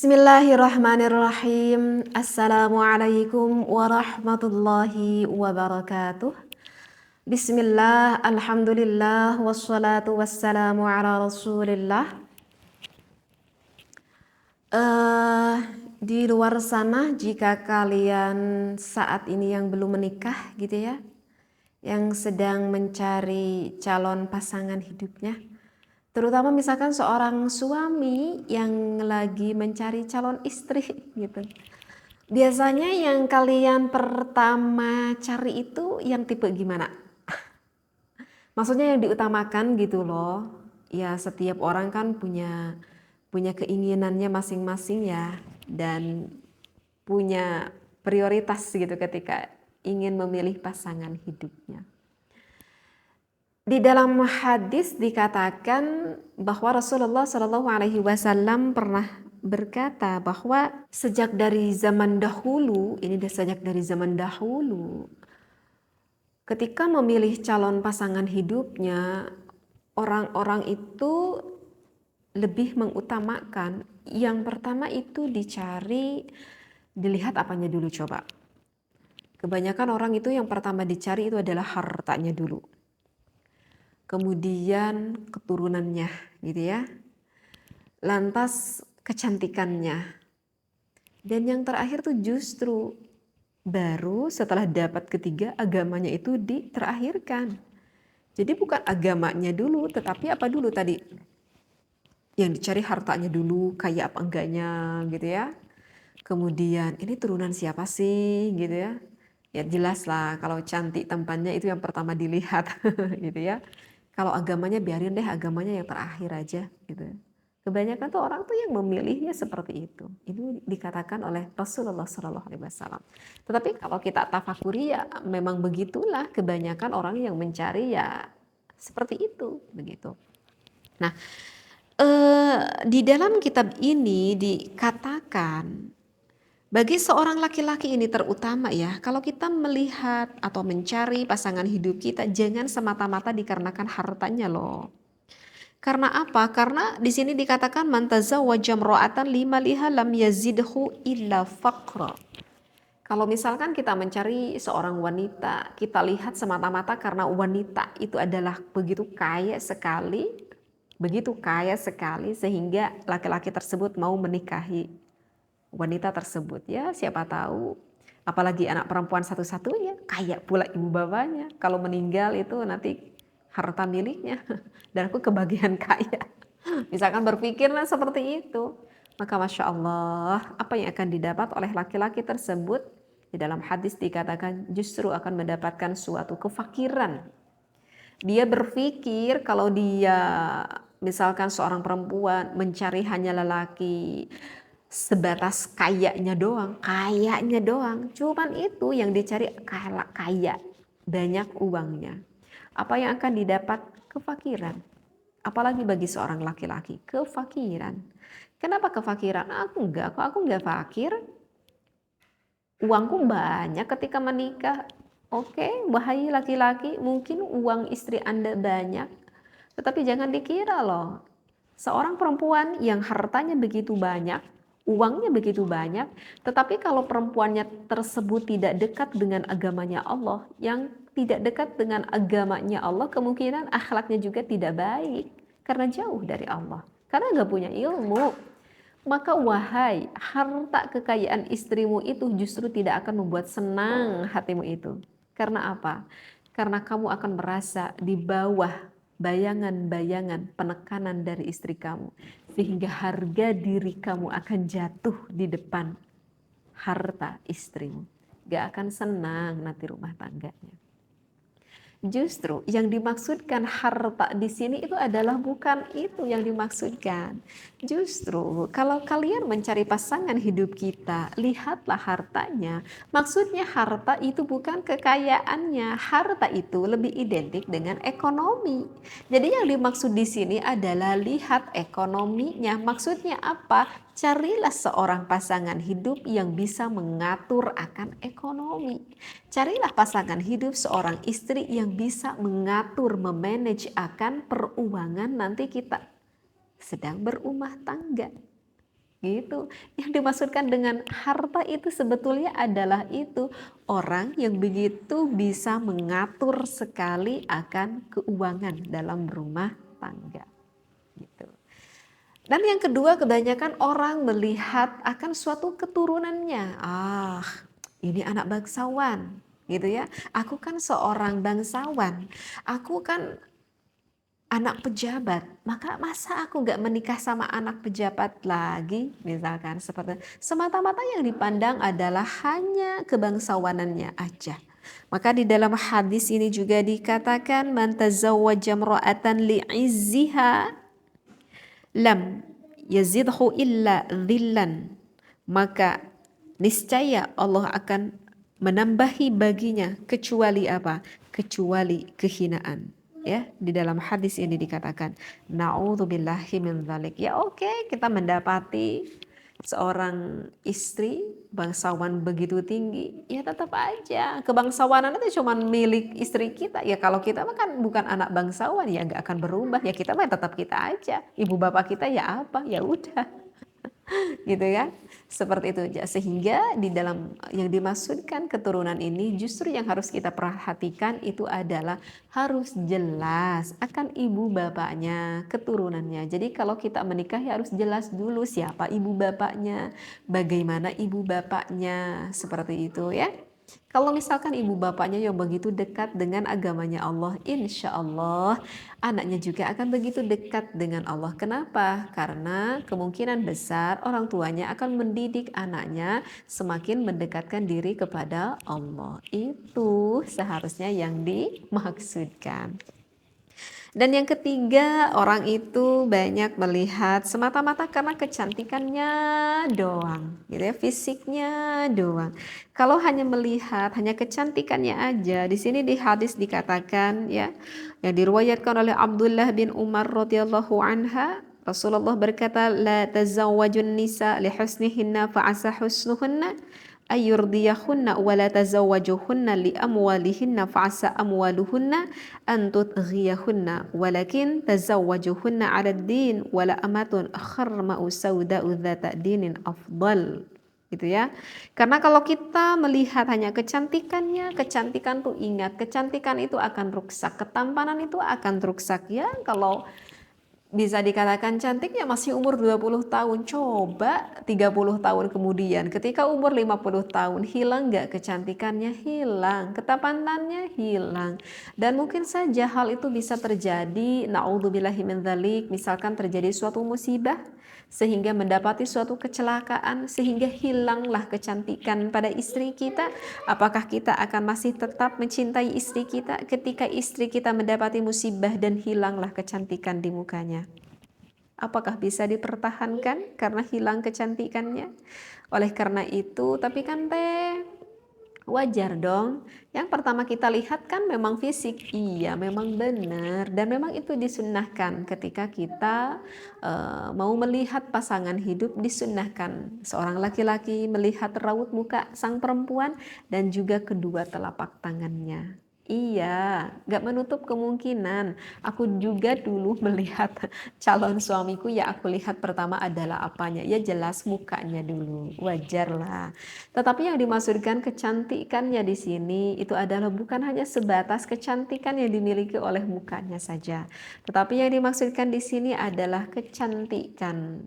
Bismillahirrahmanirrahim. Assalamualaikum warahmatullahi wabarakatuh. Bismillah, alhamdulillah, wassalatu wassalamu ala rasulillah. Eh, di luar sana jika kalian saat ini yang belum menikah gitu ya, yang sedang mencari calon pasangan hidupnya, terutama misalkan seorang suami yang lagi mencari calon istri gitu. Biasanya yang kalian pertama cari itu yang tipe gimana? Maksudnya yang diutamakan gitu loh. Ya setiap orang kan punya keinginannya masing-masing ya, dan punya prioritas gitu ketika ingin memilih pasangan hidupnya. Di dalam hadis dikatakan bahwa Rasulullah Shallallahu Alaihi Wasallam pernah berkata bahwa sejak dari zaman dahulu, ketika memilih calon pasangan hidupnya, orang-orang itu lebih mengutamakan yang pertama itu dilihat apanya dulu coba. Kebanyakan orang itu yang pertama dicari itu adalah hartanya dulu. Kemudian keturunannya gitu ya. Lantas kecantikannya. Dan yang terakhir tuh justru baru setelah dapat ketiga agamanya itu terakhirkan. Jadi bukan agamanya dulu, tetapi apa dulu tadi? Yang dicari hartanya dulu, kaya apa enggaknya gitu ya. Kemudian ini turunan siapa sih gitu ya. Ya jelas lah kalau cantik tampannya itu yang pertama dilihat gitu ya. Kalau agamanya biarin deh, agamanya yang terakhir aja gitu. Kebanyakan tuh orang tuh yang memilihnya seperti itu. Itu dikatakan oleh Rasulullah Shallallahu Alaihi Wasallam. Tetapi kalau kita tafakuri ya memang begitulah kebanyakan orang yang mencari ya seperti itu begitu. Nah, di dalam kitab ini dikatakan bagi seorang laki-laki ini terutama ya, kalau kita melihat atau mencari pasangan hidup kita jangan semata-mata dikarenakan hartanya loh. Karena apa? Karena di sini dikatakan man tazawwaja imra'atan limaliha lam yazidhu illa faqra. Kalau misalkan kita mencari seorang wanita, kita lihat semata-mata karena wanita itu adalah begitu kaya sekali sehingga laki-laki tersebut mau menikahi wanita tersebut. Ya siapa tahu, apalagi anak perempuan satu-satunya, kaya pula ibu bapaknya. Kalau meninggal itu nanti harta miliknya dan aku kebagian kaya. Misalkan berpikirlah seperti itu, maka Masya Allah apa yang akan didapat oleh laki-laki tersebut di dalam hadis dikatakan justru akan mendapatkan suatu kefakiran. Dia berpikir kalau dia misalkan seorang perempuan mencari hanya lelaki sebatas kayanya doang, cuman itu yang dicari kaya, banyak uangnya. Apa yang akan didapat? Kefakiran. Apalagi bagi seorang laki-laki, kefakiran. Kenapa kefakiran? Aku enggak fakir. Uangku banyak ketika menikah. Oke, wahai laki-laki, mungkin uang istri Anda banyak. Tetapi jangan dikira loh, seorang perempuan yang hartanya begitu banyak, uangnya begitu banyak, tetapi kalau perempuannya tersebut tidak dekat dengan agamanya Allah, yang tidak dekat dengan agamanya Allah, kemungkinan akhlaknya juga tidak baik, karena jauh dari Allah, karena nggak punya ilmu. Maka wahai, harta kekayaan istrimu itu justru tidak akan membuat senang hatimu itu. Karena apa? Karena kamu akan merasa di bawah bayangan-bayangan penekanan dari istri kamu. Sehingga harga diri kamu akan jatuh di depan harta istrimu. Gak akan senang nanti rumah tangganya. Justru yang dimaksudkan harta di sini itu adalah bukan itu yang dimaksudkan. Justru kalau kalian mencari pasangan hidup kita, lihatlah hartanya. Maksudnya harta itu bukan kekayaannya. Harta itu lebih identik dengan ekonomi. Jadi yang dimaksud di sini adalah lihat ekonominya. Maksudnya apa? Carilah seorang pasangan hidup yang bisa mengatur akan ekonomi. Carilah pasangan hidup seorang istri yang bisa mengatur, memanage akan peruangan nanti kita sedang berumah tangga. gitu. Yang dimaksudkan dengan harta itu sebetulnya adalah itu orang yang begitu bisa mengatur sekali akan keuangan dalam rumah tangga gitu. Dan yang kedua, kebanyakan orang melihat akan suatu keturunannya. Ini anak bangsawan gitu ya. Aku kan seorang bangsawan. Aku kan anak pejabat, maka masa aku gak menikah sama anak pejabat lagi, misalkan seperti semata-mata yang dipandang adalah hanya kebangsawanannya aja. Maka di dalam hadis ini juga dikatakan man tazawwaja imra'atan li'izziha lam yazidhu illa dhillan, maka niscaya Allah akan menambahi baginya kecuali apa? Kecuali kehinaan. Ya, di dalam hadis ini dikatakan na'udzubillahi min dzalik. Ya oke, kita mendapati seorang istri bangsawan begitu tinggi, ya tetap aja kebangsawanan itu cuma milik istri kita. Ya kalau kita mah kan bukan anak bangsawan, ya nggak akan berubah. Ya kita mah tetap kita aja. Ibu bapak kita ya apa? Ya udah. Gitu ya. Seperti itu aja. Sehingga di dalam yang dimaksudkan keturunan ini justru yang harus kita perhatikan itu adalah harus jelas akan ibu bapaknya, keturunannya. Jadi kalau kita menikah ya harus jelas dulu siapa ibu bapaknya, bagaimana ibu bapaknya, seperti itu ya. Kalau misalkan ibu bapaknya yang begitu dekat dengan agamanya Allah, insya Allah anaknya juga akan begitu dekat dengan Allah. Kenapa? Karena kemungkinan besar orang tuanya akan mendidik anaknya semakin mendekatkan diri kepada Allah. Itu seharusnya yang dimaksudkan. Dan yang ketiga, orang itu banyak melihat semata-mata karena kecantikannya doang, gitu ya, fisiknya doang. Kalau hanya melihat hanya kecantikannya aja, di sini di hadis dikatakan ya, yang diriwayatkan oleh Abdullah bin Umar radhiyallahu anha, Rasulullah berkata, la tazawwajun nisa li husnihinna fa asa husnuhunna ayurdiyahunna wa la tazawwajuhunna li amwalihinna fa'asa amwaluhunna an tudghiyahunna walakin tazawwajuhunna 'ala ad-din wala amatun kharma'u sauda'u dzata dinin afdal, gitu ya. Karena kalau kita melihat hanya kecantikannya, kecantikan tuh ingat, kecantikan itu akan rusak, ketampanan itu akan rusak ya. Kalau bisa dikatakan cantik ya masih umur 20 tahun. Coba 30 tahun kemudian ketika umur 50 tahun hilang gak kecantikannya? Hilang, ketampanannya hilang. Dan mungkin saja hal itu bisa terjadi, na'udzubillahi min dzalik, misalkan terjadi suatu musibah sehingga mendapati suatu kecelakaan sehingga hilanglah kecantikan pada istri kita. Apakah kita akan masih tetap mencintai istri kita ketika istri kita mendapati musibah dan hilanglah kecantikan di mukanya? Apakah bisa dipertahankan karena hilang kecantikannya? Oleh karena itu, tapi kan wajar dong. Yang pertama kita lihat kan memang fisik, iya memang benar, dan memang itu disunnahkan ketika kita mau melihat pasangan hidup, disunnahkan seorang laki-laki melihat raut muka sang perempuan dan juga kedua telapak tangannya. Iya, gak menutup kemungkinan. Aku juga dulu melihat calon suamiku, ya aku lihat pertama adalah apanya, ya jelas mukanya dulu, wajar lah. Tetapi yang dimaksudkan kecantikannya di sini itu adalah bukan hanya sebatas kecantikan yang dimiliki oleh mukanya saja, tetapi yang dimaksudkan di sini adalah kecantikan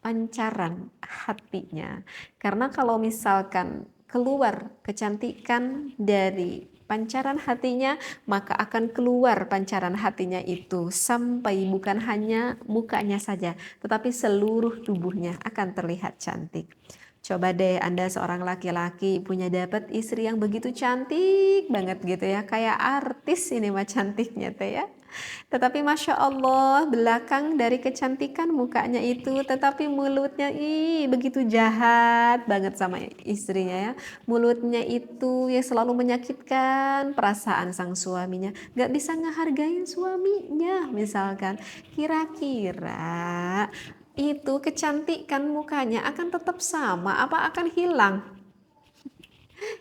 pancaran hatinya. Karena kalau misalkan keluar kecantikan dari pancaran hatinya, maka akan keluar pancaran hatinya itu sampai bukan hanya mukanya saja, tetapi seluruh tubuhnya akan terlihat cantik. Coba deh Anda seorang laki-laki punya dapat istri yang begitu cantik banget gitu ya, kayak artis ini mah cantiknya teh ya. Tetapi Masya Allah, belakang dari kecantikan mukanya itu, tetapi mulutnya begitu jahat banget sama istrinya ya. Mulutnya itu yang selalu menyakitkan perasaan sang suaminya. Gak bisa ngehargain suaminya misalkan. Kira-kira itu kecantikan mukanya akan tetap sama apa akan hilang?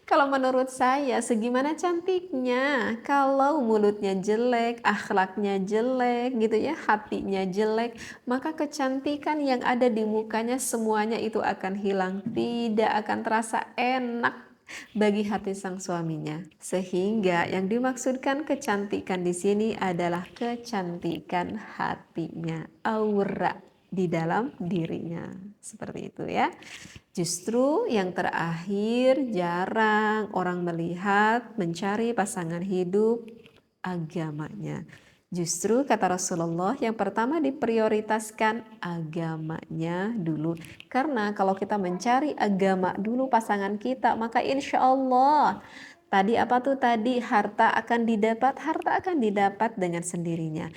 Kalau menurut saya, segimana cantiknya, kalau mulutnya jelek, akhlaknya jelek gitu ya, hatinya jelek, maka kecantikan yang ada di mukanya semuanya itu akan hilang, tidak akan terasa enak bagi hati sang suaminya. Sehingga yang dimaksudkan kecantikan di sini adalah kecantikan hatinya, aura di dalam dirinya. Seperti itu ya. Justru yang terakhir jarang orang melihat mencari pasangan hidup agamanya. Justru kata Rasulullah yang pertama diprioritaskan agamanya dulu. Karena kalau kita mencari agama dulu pasangan kita, maka insya Allah tadi apa tuh tadi harta akan didapat dengan sendirinya.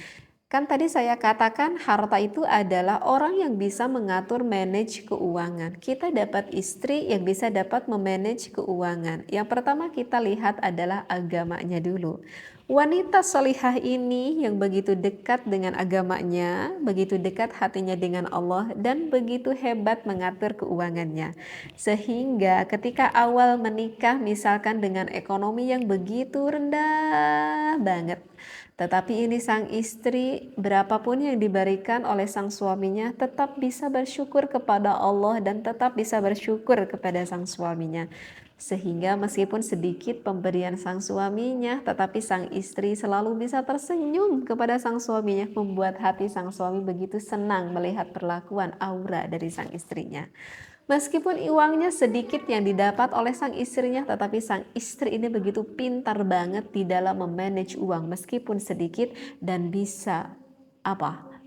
Kan tadi saya katakan harta itu adalah orang yang bisa mengatur manage keuangan. Kita dapat istri yang bisa dapat memanage keuangan. Yang pertama kita lihat adalah agamanya dulu. Wanita solihah ini yang begitu dekat dengan agamanya, begitu dekat hatinya dengan Allah, dan begitu hebat mengatur keuangannya. Sehingga ketika awal menikah misalkan dengan ekonomi yang begitu rendah banget, tetapi ini sang istri, berapapun yang diberikan oleh sang suaminya, tetap bisa bersyukur kepada Allah dan tetap bisa bersyukur kepada sang suaminya. Sehingga meskipun sedikit pemberian sang suaminya, tetapi sang istri selalu bisa tersenyum kepada sang suaminya, membuat hati sang suami begitu senang melihat perlakuan aura dari sang istrinya. Meskipun uangnya sedikit yang didapat oleh sang istrinya, tetapi sang istri ini begitu pintar banget di dalam memanage uang meskipun sedikit dan bisa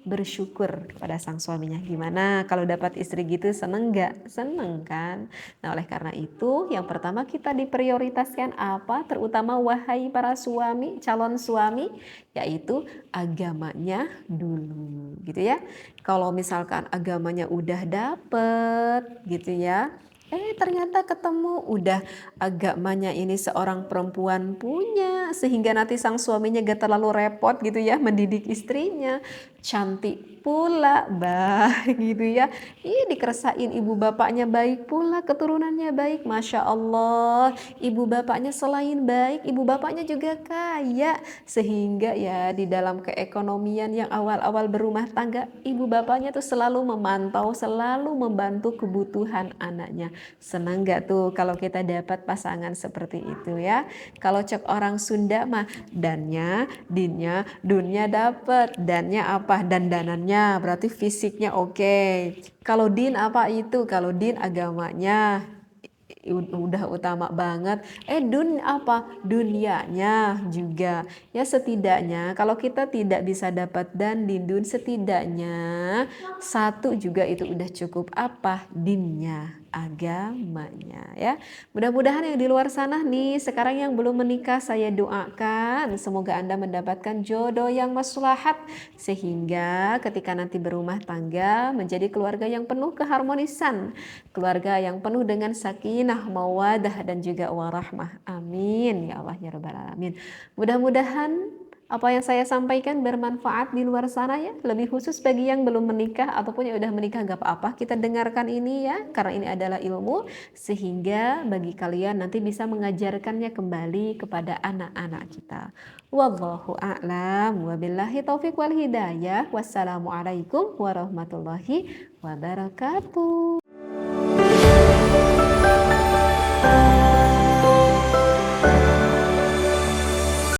bersyukur kepada sang suaminya. Gimana kalau dapat istri gitu, seneng gak? Seneng kan? Nah oleh karena itu yang pertama kita diprioritaskan apa? Terutama wahai para suami, calon suami, yaitu agamanya dulu gitu ya. Kalau misalkan agamanya udah dapet gitu ya, ternyata ketemu udah agamanya ini seorang perempuan punya, sehingga nanti sang suaminya gak terlalu repot gitu ya mendidik istrinya, cantik pula, gitu ya. Dikeresain ibu bapaknya baik pula, keturunannya baik, Masya Allah. Ibu bapaknya selain baik, ibu bapaknya juga kaya, sehingga ya di dalam keekonomian yang awal-awal berumah tangga, ibu bapaknya tuh selalu memantau, selalu membantu kebutuhan anaknya. Senang gak tuh kalau kita dapat pasangan seperti itu ya? Kalau cek orang Sunda mah dannya, dinnya, dunnya dapet. Dannya apa? Dandanannya, berarti fisiknya oke. Kalau din apa itu? Kalau din agamanya udah utama banget. Dun apa? Dunianya juga. Ya setidaknya kalau kita tidak bisa dapat dan din dun, setidaknya satu juga itu udah cukup, apa? Dinnya, agamanya ya. Mudah-mudahan yang di luar sana nih sekarang yang belum menikah, saya doakan semoga Anda mendapatkan jodoh yang maslahat sehingga ketika nanti berumah tangga menjadi keluarga yang penuh keharmonisan, keluarga yang penuh dengan sakinah, mawadah dan juga warahmah. Amin ya Allah ya rabbal alamin. Mudah-mudahan apa yang saya sampaikan bermanfaat di luar sana ya. Lebih khusus bagi yang belum menikah ataupun yang udah menikah, gak apa-apa kita dengarkan ini ya. Karena ini adalah ilmu sehingga bagi kalian nanti bisa mengajarkannya kembali kepada anak-anak kita. Wallahu a'lam wabillahi taufiq wal hidayah. Wassalamualaikum warahmatullahi wabarakatuh.